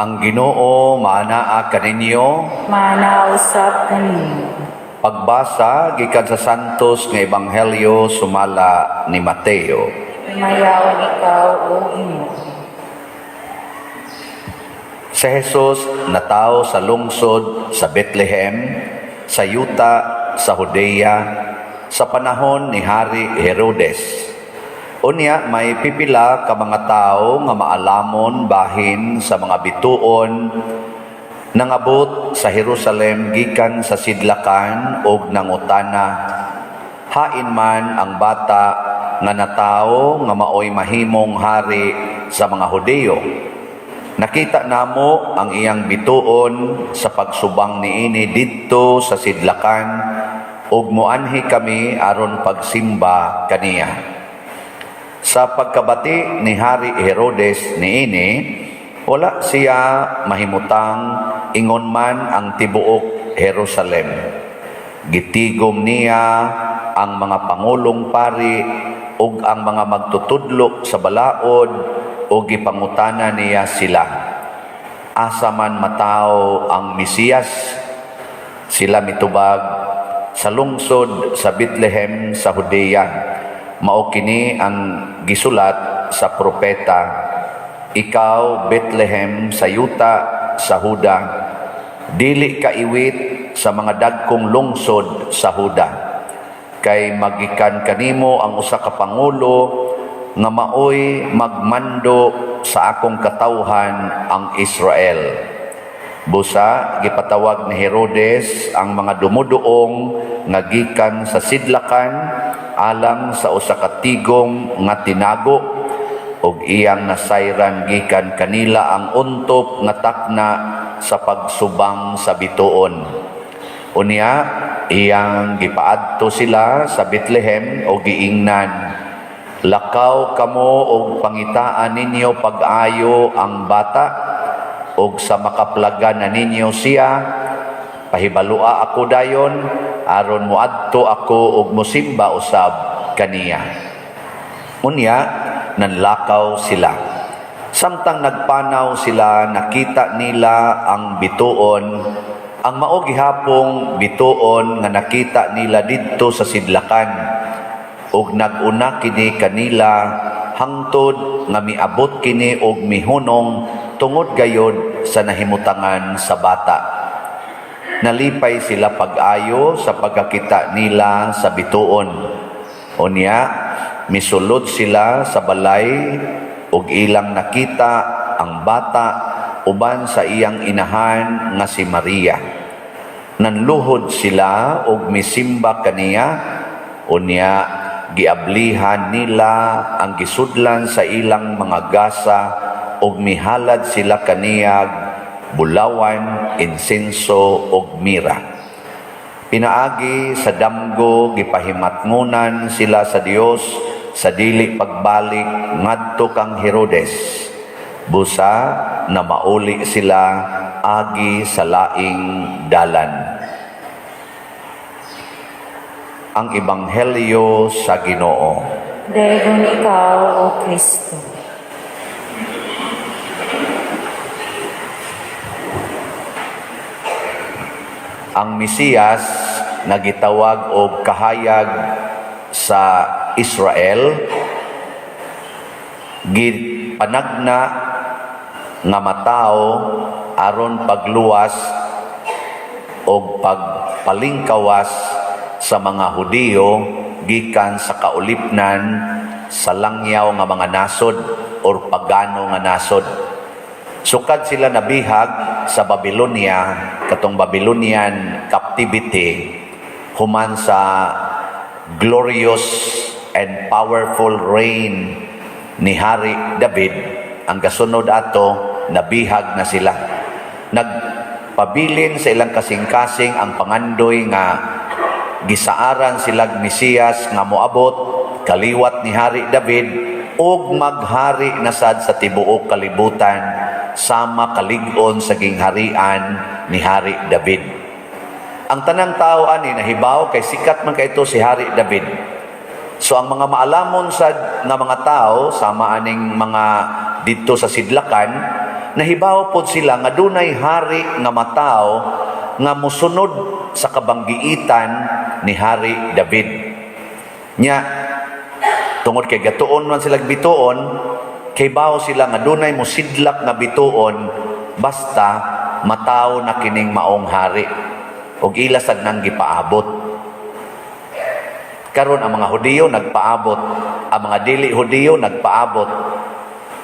Ang Ginoo maanaa kaninyo. Manausap kaninyo. Pagbasa gikan sa Santos nga Ebanghelyo sumala ni Mateo. Mayawan ikaw o imo. Si Jesus natao sa lungsod sa Bethlehem, sa Yuta, sa Judea, sa panahon ni Hari Herodes. Unya may pipila ka mga tao nga maalamon bahin sa mga bituon nangabot sa Jerusalem gikan sa sidlakan ug nangutana, hain man ang bata nga natao nga maoy mahimong hari sa mga Hudeo. Nakita namo ang iyang bituon sa pagsubang niini didto sa sidlakan ug moanhi kami aron pagsimba kaniya. Sa pagkabati ni Hari Herodes niini, wala siya mahimutang ingon man ang tibuok Jerusalem. Gitigom niya ang mga pangulong pari ug ang mga magtutudlo sa balaod ug gipangutana niya sila. Asa man matao ang Mesiyas? Sila mitubag, sa lungsod sa Bethlehem sa Judea. Mao kini ang gisulat sa propeta, ikaw Bethlehem sa Yuta sa Huda, dili ka iwit sa mga dagkong lungsod sa Huda, kay magikan kanimo ang usa ka pangulo nga maoy magmando sa akong katawhan ang Israel. Busa gipatawag ni Herodes ang mga dumuduong nga gikan sa sidlakan alang sa usa ka tigom nga tinago ug iyang nasayran gikan kanila ang untop nga takna sa pagsubang sa bituon. Unya iyang gipaadto sila sa Bethlehem ug giingnan, lakaw kamo ug pangitaan ninyo pag-ayo ang bata ug sa makaplagan na ninyo siya, pahibalua ako dayon aron moadto ako ug mosimba usab kaniya. Unya nanlakaw sila. Samtang nagpanaw sila, nakita nila ang bituon, ang mao gihapong bituon nga nakita nila didto sa sidlakan, ug naguna kini kanila hangtod nga miabot kini og mihunong tungod gayod sa nahimutangan sa bata. Nalipay sila pag-ayo sa pagkakita nila sa bituon. Unya misulod sila sa balay ug ilang nakita ang bata uban sa iyang inahan nga si Maria. Nanluhod sila ug misimba kaniya. Unya giablihan nila ang gisudlan sa ilang mga gasa ug mihalad sila kaniyag bulawan, insenso ug mira. Pinaagi sa damgo gipahimatngunan sila sa Dios sa dili pagbalik ngadto kang Herodes. Busa na mauli sila agi sa laing dalan. Ang Ebanghelyo sa Ginoo. Dayon ikaw o Kristo. Ang Mesiyas nagitawag og kahayag sa Israel, gipanagna nga matao aron pagluwas og pagpalingkawas sa mga Hudiyo gikan sa kaulipnan sa langyaw nga mga nasod or pagano nga nasod. Sukad sila nabihag sa Babylonia, katong Babylonian captivity, human sa glorious and powerful reign ni Hari David. Ang kasunod ato, nabihag na sila. Nagpabilin sa ilang kasing-kasing ang pangandoy nga gisaaran silag Mesiyas nga moabot kaliwat ni Hari David ug maghari na sad sa tibuok kalibutan sama kalig-on sa gingharian ni Hari David. Ang tanang tao ani nahibaw kay sikat man kay ito si Hari David. So ang mga maalamon sad nga mga tao sama aning mga didto sa sidlakan nahibaw pod sila nga dunay hari nga matao nga musunod sa kabanggiitan ni Hari David. Nya tungod kay gatuon man sila bituon, kay bawo sila nga dunay musidlak nga bituon basta matao na kining maong hari ug ilasad nang gipaabot. Karon ang mga Hudiyo nagpaabot, ang mga dili Hudiyo nagpaabot.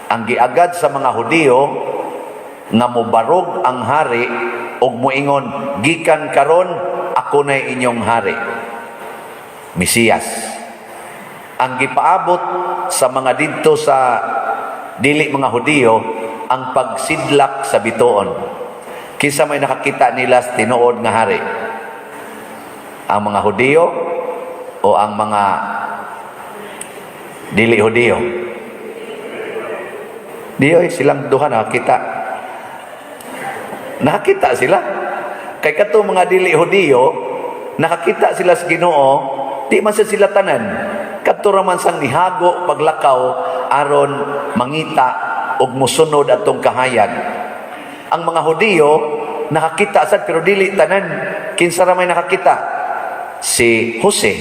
Ang giagad sa mga Hudiyo nga mobarog ang hari ug moingon, gikan karon ako na inyong hari, Mesiyas. Ang gipaabot sa mga didto sa dili mga Hudiyo ang pagsidlak sa bituon. Kinsa may nakakita nila sa tinuod nga hari? Ang mga Hudiyo o ang mga dili Hudiyo? Diyoy silang duha nakakita. Nakakita sila. Kay kato mga dili Hudiyo, nakakita sila sa Ginoo, di man sila tanan. Kadto ra man sang nihago paglakaw aron mangita og musunod atong kahayag. Ang mga Hudiyo nakakita sad pero dili tanan. Kinsa ra may nakakita? Si Jose.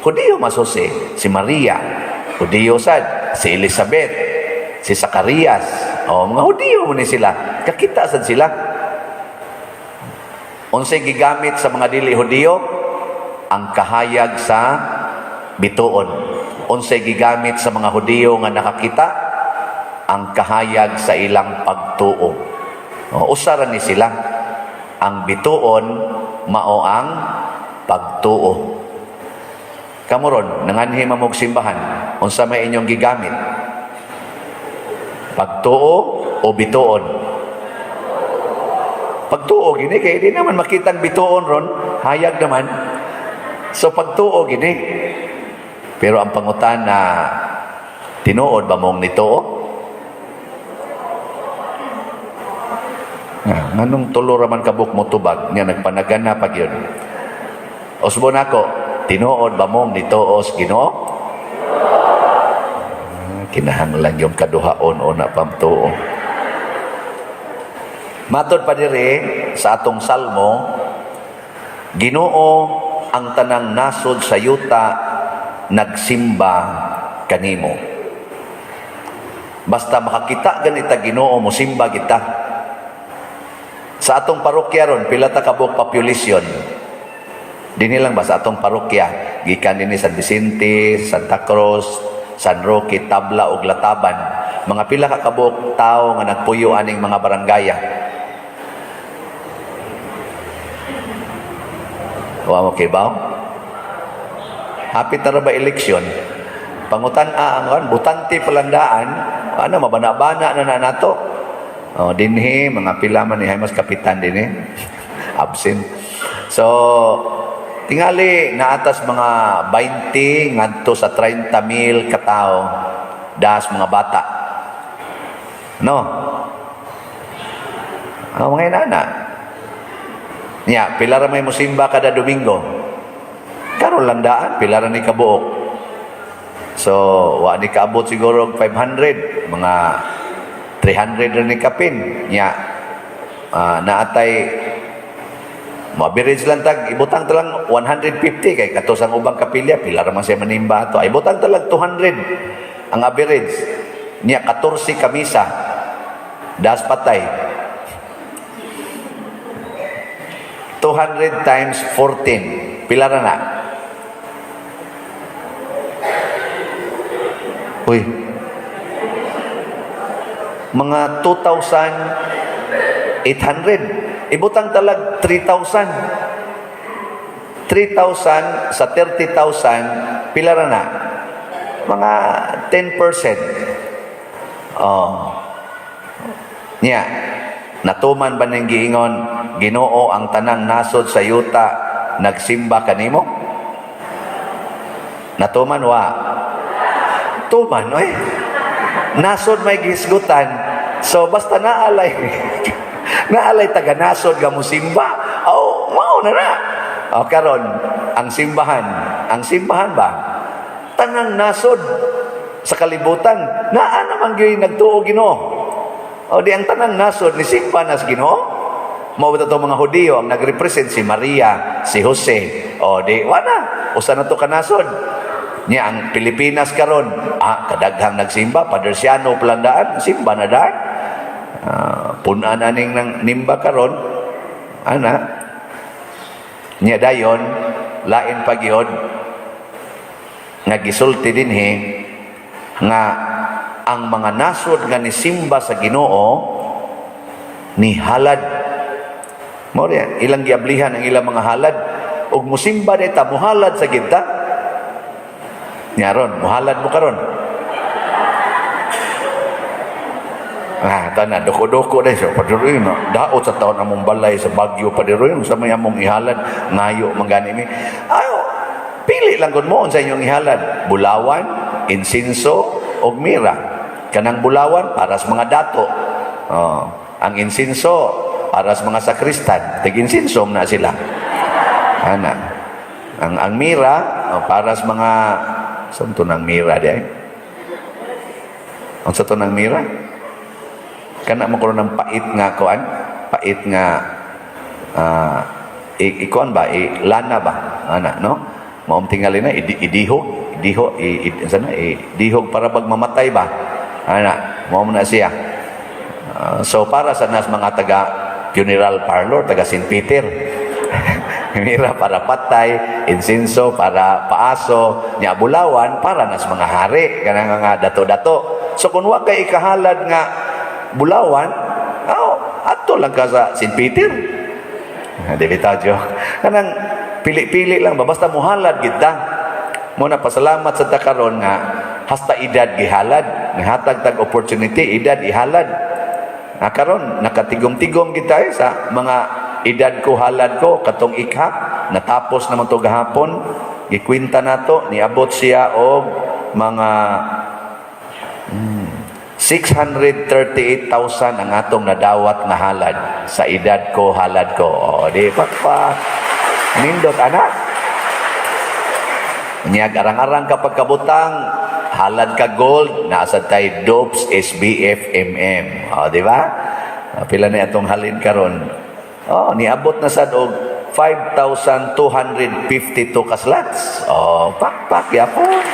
Hudiyo mas Jose. Si Maria. Hudiyo sad. Si Elizabeth. Si Zacarias. Mga Hudiyo mo ni sila. Kakita sad sila. Unsay gigamit sa mga dili Hudiyo? Ang kahayag sa bituon. Unsay gigamit sa mga Hudiyo nga nakakita? Ang kahayag sa ilang pagtuo. Usara ni sila. Ang bituon mao ang pagtuo. Kamuron, nanganhi mamog simbahan. Unsa may inyong gigamit? Pagtuo o bituon? Pagtuo gini kay di naman makitang bituon ron, hayag naman. So pagtuo gini. Pero ang pangutan na tinuod ba mong nituo? Nganong tulo raman kabuk mo tubag nga nagpanagana pag yun. Osbon ako, tinuod ba mong nituo sa Ginoo? Kinahanglan yung kaduhaon o na pamtuo. Matod pa diri sa atong salmo, Ginoo ang tanang nasod sa yuta nagsimba kanimo. Basta makakita ganita Ginoo mo simba kita. Sa atong parokya ron, pila ta kabuk population. Dinhi lang ba sa atong parokya, gikan dinhi San Vicente, Santa Cruz, San Roque, Tabla ug Lataban. Mga pila ka kabuk tawo nga nagpuyo aning mga barangaya. Wa mo kibaw? Hapit na ba eleksyon? Pangutan ang butante palandaan, mabana-bana na nato. Dinhi mga pila man ni mas kapitan dinhi. Absent. So tingali na atas mga 20 ngadto sa 30,000 katao das mga bata. No. Mga inana. Nya, pila ra may musimba kada Domingo. Karon landaan, pila ra ni kabuok. So, wa ni kaabot siguro 500, mga 300 ra ni kapin. Nya, naatay average lang tag ibutang talang 150 kay katos ang ubang kapilya pila ra man siya manimba ato. Ay ibutang talang 200 ang average. Nya 14 kamisa. Das patay. 200 times 14. Pila ra na? Uy. Mga 2,800. Ibutang talag 3,000. 3,000 sa 30,000, pila ra na? Mga 10%. Nya, natuman ba ning giingon, Ginoo ang tanang nasod sa yuta nagsimba kanimo? Natuman wa? Tuman, oy. Nasod may gisgutan. So basta naalay naalay taga nasod ga musimba. Mao na na. Karon ang simbahan ba? Tanang nasod sa kalibutan naa naman gyud nagtuo Ginoo. O di ang tanang nasod ni simba na sa Ginoo. Mao ba mga Hudiyo ang nagrepresent si Maria, si Jose. O di wala. Usa na to kanasod. Nya ang Pilipinas karon, kadaghang nagsimba, Padersiano Plandaan, simba na daan. Punan aning nang nimba karon, nya dayon lain pagyod nga gisulti dinhi nga ang mga nasod nga ni simba sa Ginoo ni halad. Mao ilang giablihan ang ilang mga halad ug musimba dayta muhalad sa ginta. Nyaron, muhalad mo karon. Tanan, doko-doko dahil siya. Padiroy, daot sa taon among balay sa Bagyo, padiroy, sa may among ihalad, ngayo, manggani mi. Pili lang kung mo sa inyong ihalad. Bulawan, insinso, o mira. Kanang bulawan, para sa mga dato. Ang insinso, para sa mga sakristan. Tig-insinso na sila. Ang mira, para sa mga, saan ito ng mira diyan? Ang sa ito ng mira? Kana mo ko ng pait nga kuan, pait nga ikuan ba, lana ba, no? Maom tingali na idihog para bag mamatay ba, maom na siya. So para sa nas mga taga funeral parlor, taga St. Peter, mira para patay, insinso para paaso, nya bulawan para nas mga hari, kanang nga dato-dato. So kung wa kay ikahalad nga bulawan, ato lang ka sa St. Peter. Di bitaw joke. Kanang pili-pili lang ba, basta muhalad kita. Muna pasalamat sa takaron nga hasta edad gihalad, nihatag tag opportunity edad ihalad. Karon nakatigom-tigom kita sa mga edad ko halad ko katong ikha natapos naman to gahapon, gikwinta nato niabot siya og mga 638,000 ang atong nadawat na halad sa edad ko, halad ko. Di pa nindot, anak. Niyag arang-arang kapag kabutang, halad ka gold, nasa tayo dopes, SBF, MM. Di ba? Pila na itong halin karon. Niabot na sa og 5,252 kaslats. Pak, yapon.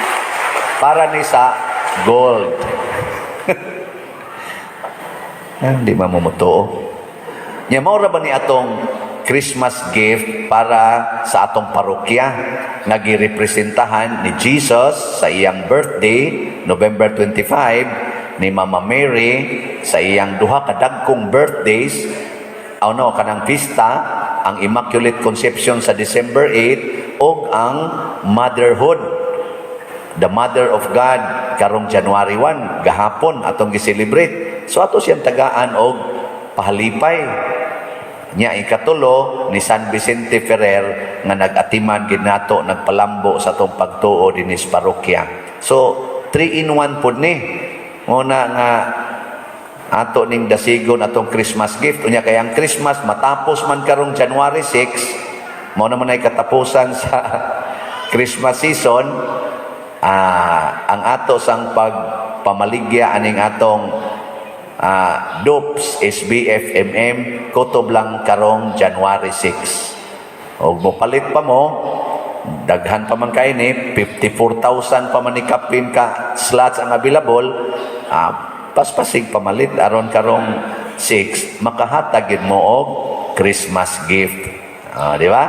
Para ni sa gold. Hindi mamumuto. Nya maura ba ni atong Christmas gift para sa atong parokya nga girepresentahan ni Jesus sa iyang birthday November 25, ni Mama Mary sa iyang duha ka dagkong birthdays, kanang pista, ang Immaculate Conception sa December 8 ug ang motherhood, the Mother of God karong January 1 gahapon atong gi-celebrate. So ato siyang tagaan og pahalipay. Nya ikatulo ni San Vicente Ferrer nga nag-atiman gid nato, nagpalambo sa atong pagtuo dinis parokya. So 3 in 1 pud ni. Una nga ato ning dasigon atong Christmas gift. Unya kay ang Christmas matapos man karong January 6, mao naman ay katapusan sa Christmas season. Ang ato sang pagpamaligya aning atong dopes, SBF, MM, kutob lang karong January 6. O mopalit pa mo, daghan pa man kayo ni, 54,000 pa man ni kapin ka slots ang available, paspasig pamalit, aron karong 6, makahatagin mo og Christmas gift. Di ba?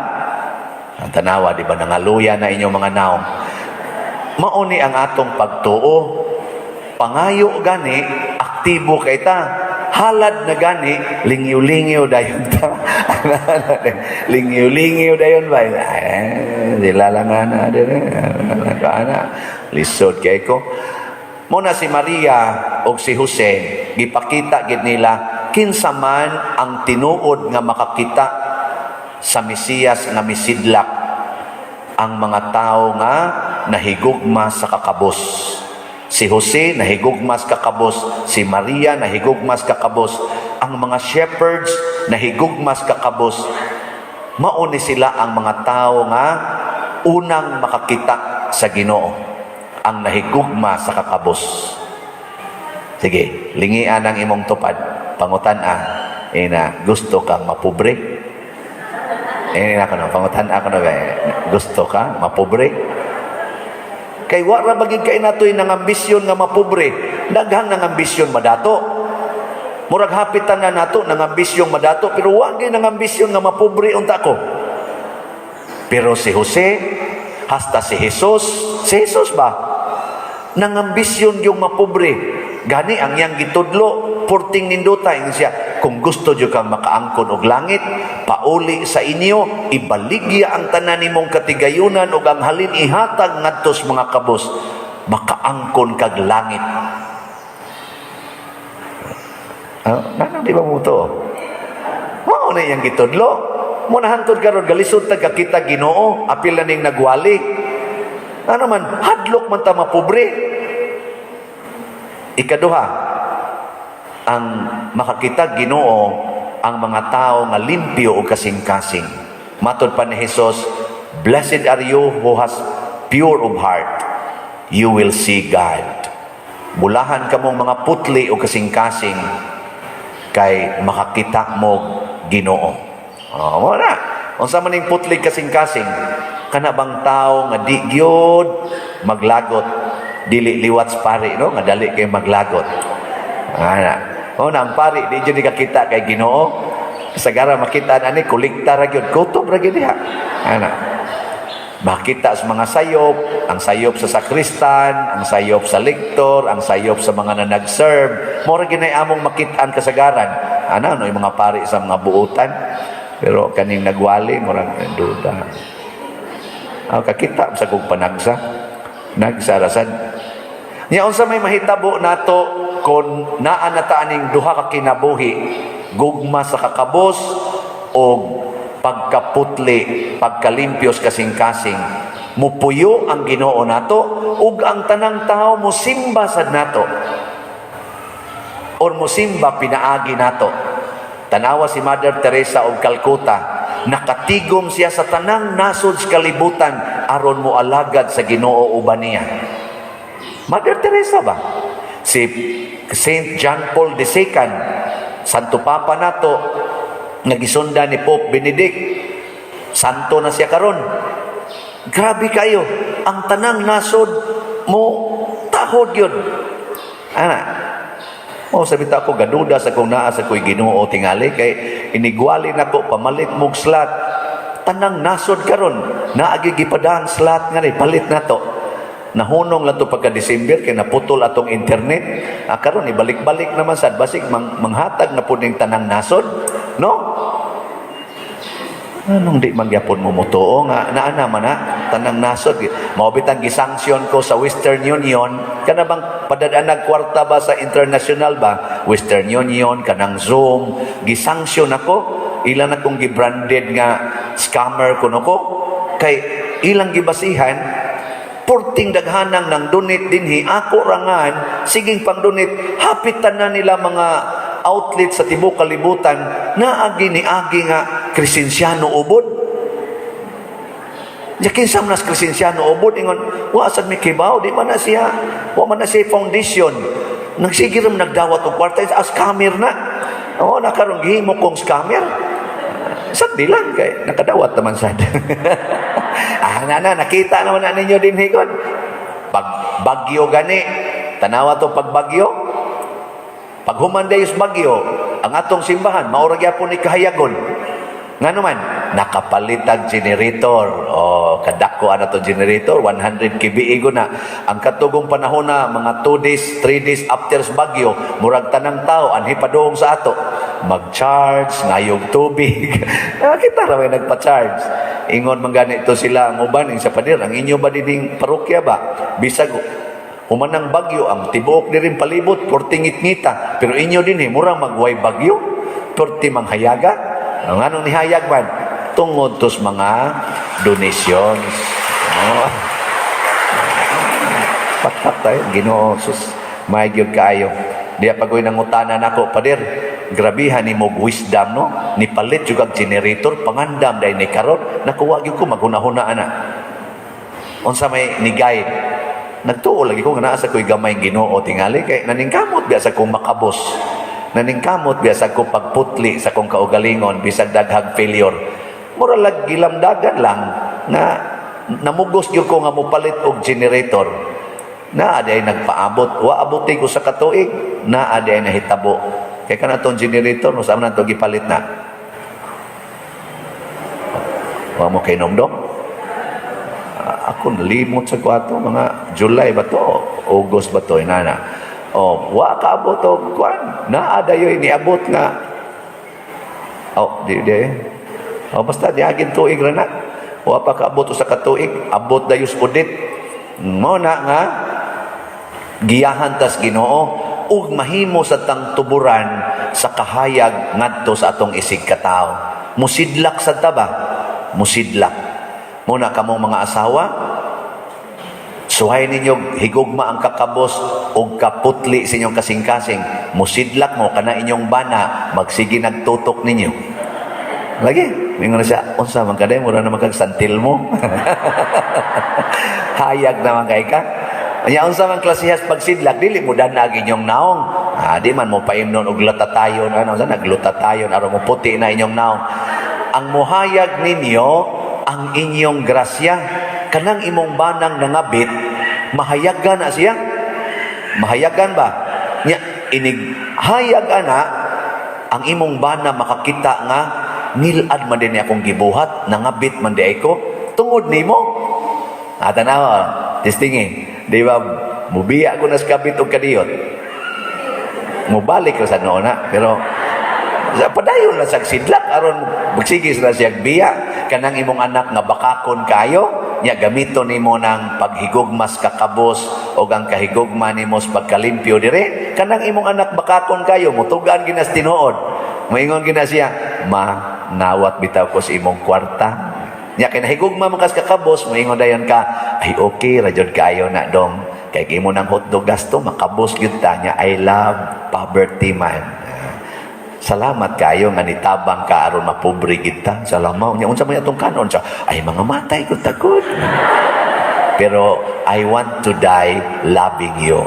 Ang tanawa, di ba, nangaluya na inyong mga naong. Mauni ang atong pagtuo. Pangayo gani, aktibo kay ta. Halad na gani, lingyo-lingyo dayon ta. Lingyo-lingyo dayon ba? Dilalangan na din. Lisod kay ko. Muna si Maria o si Jose, gipakita gid nila kinsa man ang tinuod nga makakita sa Mesiyas nga misidlak ang mga tao nga nahigugma sa kakabos. Si Jose nahigugmas kakabos, si Maria nahigugmas kakabos, ang mga shepherds nahigugmas kakabos. Mauni sila ang mga tao nga unang makakita sa Ginoo, ang nahigugma sa kakabos. Sige, lingian ang imong tupad. pangutan-a. Gusto kang mapobre? Pangutan ako na ba? Gusto ka mapobre? Kay wala bagid kay natoy nang ambisyon nga mapobre, daghang nang ambisyon madato. Murag hapitan na nato nang ambisyon madato, pero wa gyud nang ambisyon nga mapobre unta ko. Pero si Jose, hasta si Jesus ba? Nang ambisyon yung mapobre. Gani ang yang gitudlo, purting ninduta siya. Kung gusto nyo kang makaangkon og langit, pauli sa inyo, ibaligya ang tanan nimong katigayunan o ang halin ihatag ngadtos mga kabos, makaangkon kag langit. Nanang di ba mo ito? Mao na yung gitudlo. Muna hantod karon galisod tag kakita Ginoo, apil na ning nagwali. Ano man, hadlok man ta mapobre. Ikaduha, ang makakita Ginoo ang mga tao nga limpyo o kasing-kasing. Matod pa ni Jesus, "Blessed are you who has pure of heart, you will see God." Bulahan kamong mga putli o kasing-kasing kay makakita mo Ginoo. Wala. Unsa man ning putli kasing-kasing, kana bang tao nga di gyud maglagot, dili liwat pari, no? Nga dali kay maglagot. Ang pari di jud nakakita kay Ginoo. Sagara makita ani kolekta ra gyud, kutob ra gyud diha. Makita sa mga sayop, ang sayop sa sakristan, ang sayop sa lektor, ang sayop sa mga nanag-serve. Mora ginay among makitaan kasagaran. Ano yung mga pari sa mga buutan. Pero kaning nagwali, murag duda. Kakita sa kong panagsa. Nagsarasan. Nya unsa may mahitabo nato kon naa na ta aning duha ka kinabuhi, gugma sa kakabos o pagkaputli, pagkalimpios kasing-kasing. Mupuyo ang Ginoo nato ug ang tanang tao mosimba sad nato. Or mosimba pinaagi nato. Tanawa si Mother Teresa of Calcutta, nakatigom siya sa tanang nasod sa kalibutan aron mo alagad sa Ginoo uban niya. Mother Teresa ba? Si Saint John Paul II, Santo Papa nato, nagisunda ni Pope Benedict, santo na siya karon. Grabe kayo, ang tanang nasod mo tahod yun. Sabi ta ako gaduda sa kung naa sa ko'y Ginoo tingali kay inigwali nako pamalit mog slot. Tanang nasod karon, naagi gipadang slot nga ni palit nato. Nahunong lang to pagka December kay naputol atong internet. Karon ibalik-balik naman sad basig manghatag na pud ning tanang nasod, no? Anong di man gyapon mo mutuo nga naa naman tanang nasod. Mao bitang gisanksyon ko sa Western Union, kana bang padadanag kwarta ba sa international ba? Western Union kanang Zoom, gisanksyon ako. Ilan akong gibranded nga scammer kuno ko kay ilang gibasihan porting daghanang ng donate dinhi ako rangan siging pang donate hapitan na nila mga outlet sa tibuok kalibutan na agi nga Kristensyano ubod. Yakin sa nas Kristensyano ubod ingon wa sad mi kibaw di man na siya foundation nagsigiram nagdawat og kwarta as scammer na. Nakaroon gihimo kong scammer. Sad lang kay nakadawat naman sad. Nakita naman na ninyo din hikon. Pag bagyo gani, tanawa to pag bagyo. Pag humandayos bagyo, ang atong simbahan maura gyapon ni kahayagon. Ngano man, nakapalitag generator. Kadako ana to generator 100 kBE go na. Ang katugong panahon na mga 2 days, 3 days after bagyo, murag tanang tao anhi padung sa ato. Mag-charge ngayog tubig. Kita ra may nagpa-charge. Ingon man ganito sila ang uban sa pader, ang inyo ba dining parokya ba? Bisag humanang bagyo ang tibuok di rin palibot, porti ngit-ngita. Pero inyo din murang magway bagyo, porti manghayaga. Ang anong nihayag man? Tungod tos mga donations. Patak tayo, Ginoo, sus, may gyud kaayo. Diya pagoy nangutanan ako, pader, grabihan ni mo wisdom, no? Ni palit juga generator, pangandam dahil ni karot, nakuha gyud ko, maghuna-huna ana. Unsa may ni guide, nagtuo lagi ko nga naa sa ko'y gamay Ginoo tingali, kay naningkamot biya sa kong makabos. Naningkamot biasa ko pagputli sa kong kaugalingon bisag daghang failure. Mura lag gilamdagan lang na namugos gyud ko nga mopalit og generator. Na aday nagpaabot, wa abuti ko sa katuig, na aday nahitabo. Kay kana tong generator no sa man to gipalit na. Wa mo kay nomdom? Ako nalimot sa kwarto mga July ba to? August ba to inana? Oh, wa kaabot og kwan. Na adayoy niabot nga. Oh, di. Oh, basta di agin tuig ra na. Wa pa kaabot sa katuig, abot dayos udit. Mo na nga giyahan tas Ginoo ug mahimo sa tang tuburan sa kahayag ngadto sa atong isig katawo. Musidlak sa taba, musidlak. Muna kamong mga asawa, suhay ninyo higugma ang kakabos ug kaputli sa inyong kasing-kasing. Musidlak mo kana inyong bana, magsige nagtutok ninyo. Lagi, mingon na siya, unsa man kaday mura na magkagsantil mo. Hayag naman kay ka. Anya unsa man klasihas pagsidlak dili mo danag inyong naong. Di man mo paimnon og latatayon ano sa naglutatayon aron mo puti na inyong naong. Ang muhayag ninyo ang inyong grasya kanang imong banang nangabit mahayagan na siya. Mahayagan ba? Nya inig hayag ana ang imong bana makakita nga nilad man din akong gibuhat nangabit man di ako tungod nimo. Tanaw testingi. Di ba, mubiya ko na sa kabit o kadiyot. Mubalik ko sa noona. Pero, padayon na sa sidlak. Aron, magsigis na siya biya. Kanang imong anak nga bakakon kayo. Nya gamiton nimo ng paghigugmas kakabos o ang kahigugma nimo sa pagkalimpyo dire. Kanang imong anak bakakon kayo. Mutugan ginas tinuod. Moingon gina siya, nawat bitaw ko sa imong kwarta. Nya kinahigugma mo kas kakabos, moingon dayon ka, ay okay ra jud kayo na dong. Kay gimo nang hotdog gasto makabos gyud ta nya. I love poverty man. Salamat kayo nga nitabang ka aron mapobre kita. Salamaw nya unsa man atong kanon sa ay mga matay ko takot. Pero I want to die loving you.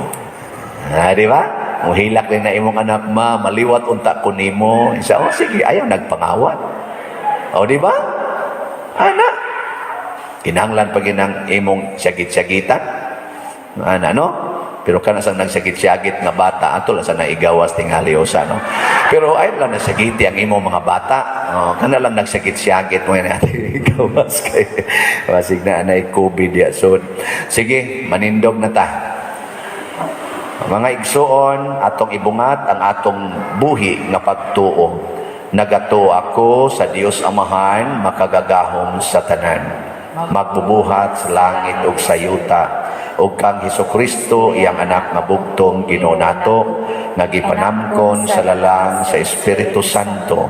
Di ba? Muhilak din na imong anak maliwat unta ko nimo. Isa sige ayaw nagpangawat. O di ba? Anak, kinanglan pag inang imong syagit-syagitan. No? Pero kana sang nagsagit-syagit nga bata, ato lang sa naigawas tingali o sa, no? Pero ay lang nagsagiti ang imong mga bata. Kana lang nagsagit-syagit mo yan natin igawas kay wasig na anay COVID ya. So, sige, manindog na ta. Mga igsuon, atong ibungat ang atong buhi nga pagtuo. Nagato ako sa Dios Amahan, makagagahom sa tanan. Magbubuhat sa langit ug sa yuta. Ug kang Hesukristo, iyang anak nga bugtong Ginoo nato, nagipanamkon sa lalang sa Espiritu Santo.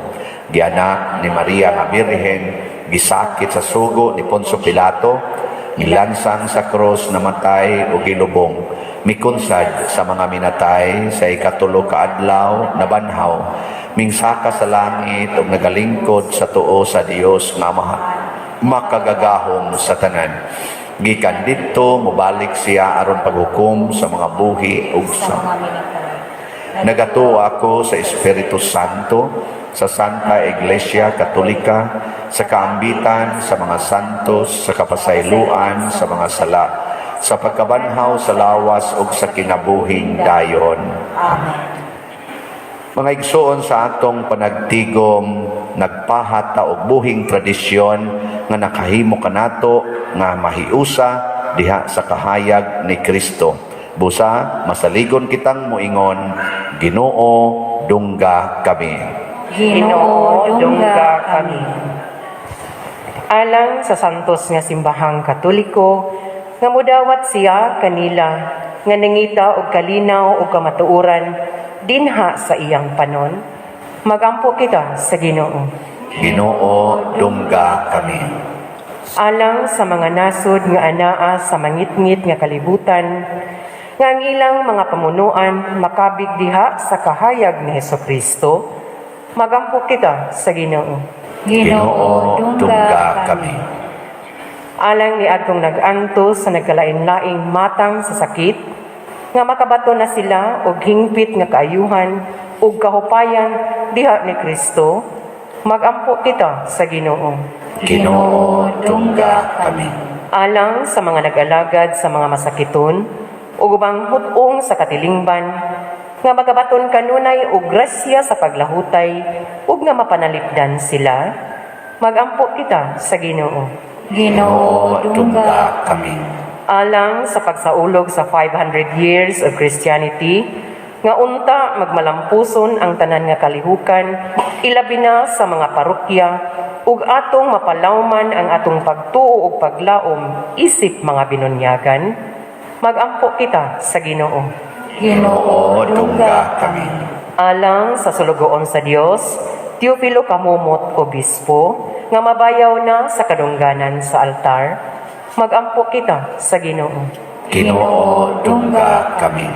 Gianak ni Maria nga Birhen, gisakit sa sugo ni Poncio Pilato, gilansang sa krus, namatay ug gilubong. Mikunsad sa mga minatay sa ikatulo ka adlaw nabanhaw. Mingsaka sa langit ug nagalingkod sa tuo sa Dios nga Ama makagagahom sa tanan. Gikan didto mobalik siya aron paghukom sa mga buhi ug sa nagatuo ako sa Espiritu Santo, sa Santa Iglesia Katolika, sa kaambitan sa mga santos, sa kapasayloan sa mga sala, sa pagkabanhaw sa lawas ug sa kinabuhing dayon. Amen. Mga igsuon sa atong panagtigom, nagpahat ta og buhing tradisyon nga nakahimo kanato nga mahiusa diha sa kahayag ni Kristo. Busa, masaligon kitang moingon, Ginoo, dungga kami. Ginoo, dungga kami. Alang sa santos nga simbahang Katoliko, nga mudawat siya kanila, nga nangita og kalinaw ug kamatuoran, dinha sa iyang panon, magampo kita sa Ginoo. Ginoo, dungga kami. Alang sa mga nasod nga anaa sa mangitngit nga kalibutan, nga ang ilang mga pamunuan makabig diha sa kahayag ni Hesukristo, magampo kita sa Ginoo. Ginoo, dungga kami. Alang ni adtong nag-antos sa nagkalain-laing matang sa sakit, nga makabato na sila og hingpit nga kaayuhan, ug kahupayan diha ni Kristo, magampo kita sa Ginoo. Ginoo, dungga kami. Alang sa mga nag-alagad sa mga masakiton, ug ubang hutong sa katilingban, nga magabaton kanunay og grasya sa paglahutay, ug nga mapanalipdan sila, magampo kita sa Ginoo. Ginoo, dungga kami. Alang sa pagsaulog sa 500 years of Christianity, nga unta magmalampuson ang tanan nga kalihukan, ilabi na sa mga parokya, ug atong mapalawman ang atong pagtuo ug paglaom isip mga binunyagan, magampo kita sa Ginoo. Ginoo, dungga kami. Alang sa sulugoon sa Dios, Teofilo Kamumot, Obispo, nga mabayaw na sa kadungganan sa altar, magampo kita sa Ginoo. Ginoo, dungga kami.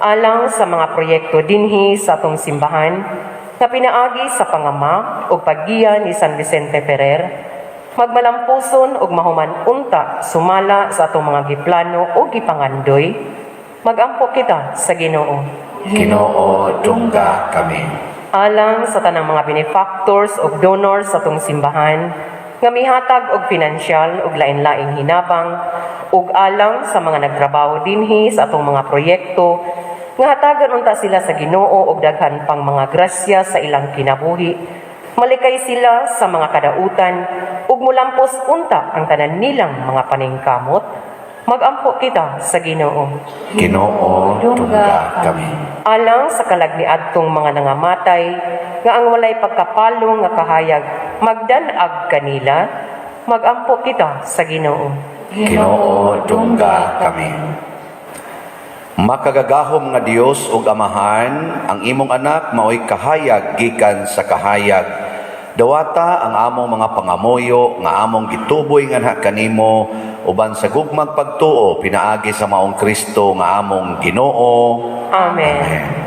Alang sa mga proyekto dinhi sa atong simbahan, na pinaagi sa pangama o paggiya ni San Vicente Ferrer, magmalampuson og mahuman unta sumala sa atong mga giplano o gipangandoy, magampo kita sa Ginoo. Ginoo, dungga kami. Alang sa tanang mga benefactors o donors sa atong simbahan, nga mihatag og pinansyal og lain-laing hinabang, ug alang sa mga nagtrabaho dinhi sa atong mga proyekto, nga hatagan unta sila sa Ginoo og daghan pang mga grasya sa ilang kinabuhi. Malikay sila sa mga kadautan ug mulampos unta ang tanan nilang mga paningkamot. Magampo kita sa Ginoo. Ginoo, dungga kami. Alang sa kalagniadtong mga nangamatay, nga ang walay pagkapalo nga kahayag magdanag kanila, magampo kita sa Ginoo. Ginoo, dungga kami. Makagagahom nga Dios ug Amahan, ang imong anak maoy kahayag gikan sa kahayag. Dawata ang among mga pangamoyo nga among gituboy nganha kanimo uban sa gugmang pagtuo pinaagi sa maong Kristo nga among Ginoo. Amen. Amen.